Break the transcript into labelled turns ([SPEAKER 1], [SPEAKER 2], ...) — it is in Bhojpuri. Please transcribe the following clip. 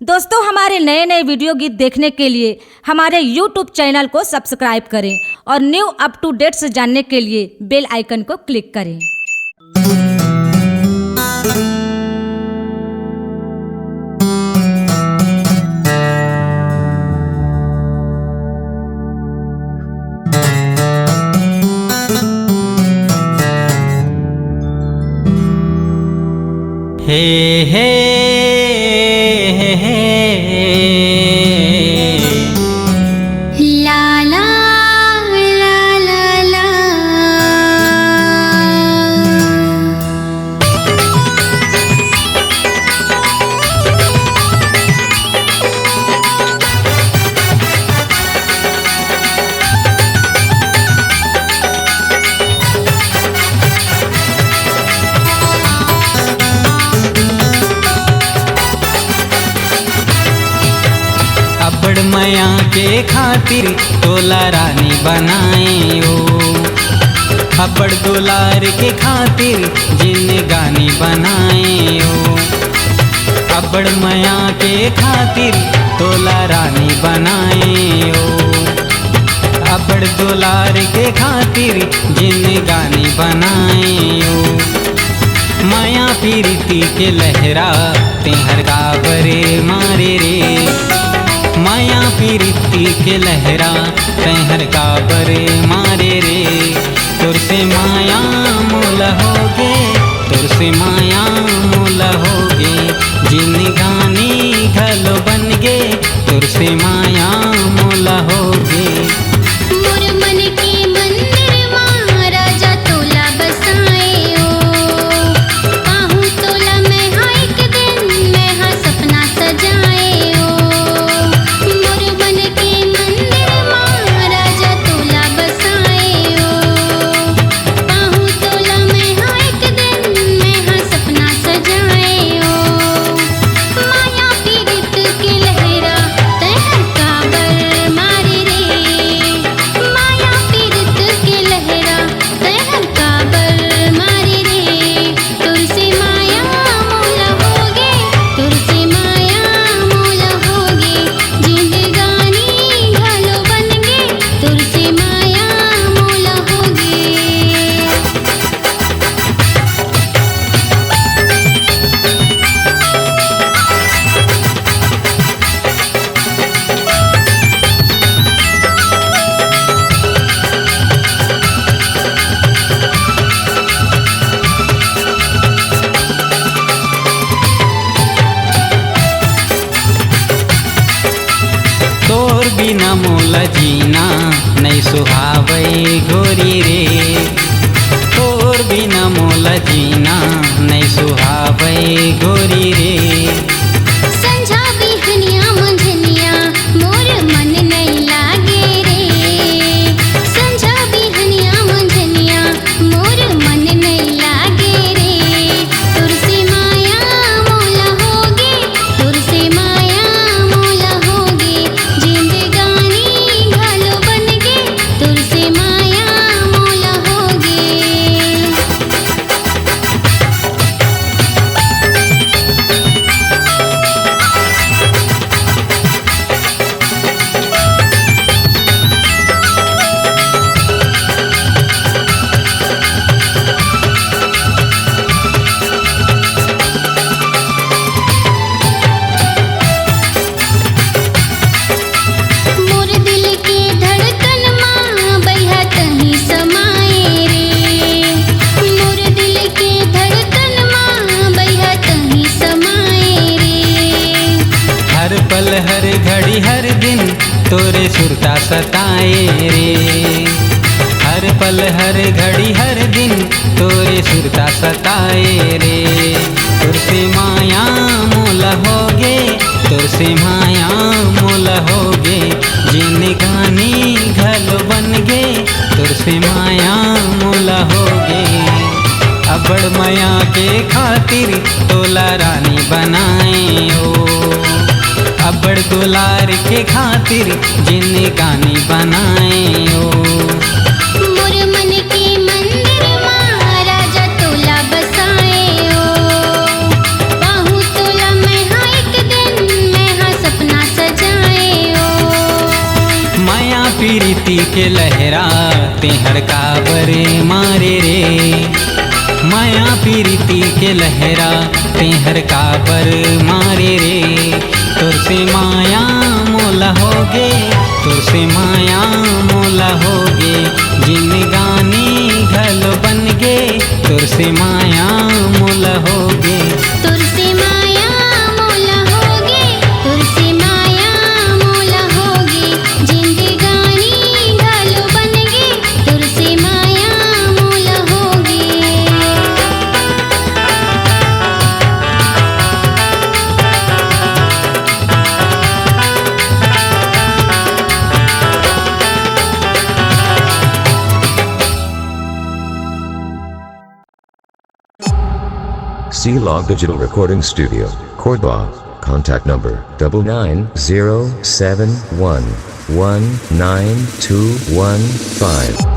[SPEAKER 1] दोस्तों, हमारे नए नए वीडियो गीत देखने के लिए हमारे YouTube चैनल को सब्सक्राइब करें और न्यू अप टू डेट्स जानने के लिए बेल आइकन को क्लिक करें।
[SPEAKER 2] हे हे हे हे
[SPEAKER 3] ला ला ला ला ला।
[SPEAKER 2] अबड़ मया के खातिर तोला रानी बनाए हो, अबड़ दुलार के खातिर जिंदगानी बनाए हो। अबड़ मया के खातिर तोला रानी बनाए हो, अबड़ दुलार के खातिर जिंदगानी बनाए हो। माया पीरती के लहरा तेहर गावरे मारे रे, माया पीरती के लहरा तेहर गावरे मारे रे। तुर से माया मोल होगे, तुर से माया मोल होगे, जिंदगानी घलो बन गे, तुर से माया मोल होगे।
[SPEAKER 3] मोर मन के मंदिर मां राजा तोला बसाए हो, आहू तोला मैं हाँ एक दिन मैं हाँ सपना सजाए हो। मोर मन के मंदिर मां राजा तोला बसाए हो, आहू तोला मैं हाँ एक दिन मैं हाँ सपना सजाए हो। माया पीरित के लहरा तेहर काबर मारे रे, माया पीरित के लहरा तेहर काबर मारे रे। तुर से माया मोला होगे, तुर से माया मोला होगे, जिंदगानी घलो बन गे, तुर से माया मोला होगे।
[SPEAKER 2] तोर बिना मोला जीना नहीं सुहावे गोरी रे, तोर बिना मोला जीना नहीं सुहावे गोरी रे।
[SPEAKER 3] संझा बिहनिया मंझनिया मोर मन नहीं लागे रे, संझा बिहनिया मंझनिया मोर मन नहीं लागे रे। तुर से माया मोला होगे, तुर से माया मोला होगे, जिंदगानी घलो बन गे, तुर से माया मोला होगे। मोर दिल के धड़कन मां बैहा तहीं समाए रे, मोर दिल के धड़कन मां बैहा तहीं समाए रे।
[SPEAKER 2] हर पल हर घड़ी हर दिन तोरे सुरता सताए रे, हर पल हर घड़ी हर दिन तोरे सुरता सताए रे। तुर से माया मोला होगे, तुर से माया मोला होगे, जिंदगानी घलो बन गे, तुर से माया मोला होगे। अबड़ मया के खातिर तोला रानी बनाए हो, अबड़ दुलार के खातिर जिंदगानी बनाए हो।
[SPEAKER 3] मोर मन के मंदिर मां राजा तोला बसाए हो, आहू तोला मैं हाँ एक दिन मैं
[SPEAKER 2] प्रीति के लहरा तेहर काबर मारे रे। माया प्रीति के लहरा तेहर काबर मारे रे। तुर से माया मोला होगे, तुर से माया मोला होगे, जिंदगानी घल बन गे, तुर से माया मोला होगे।
[SPEAKER 3] तुर से माया मोला होगे, तुर से माया मोला होगे, जिंदगानी घालो बनगे, तुर से माया मोला होगे।
[SPEAKER 4] C-Log Digital Recording Studio, Cordoba. Contact number 9907119215.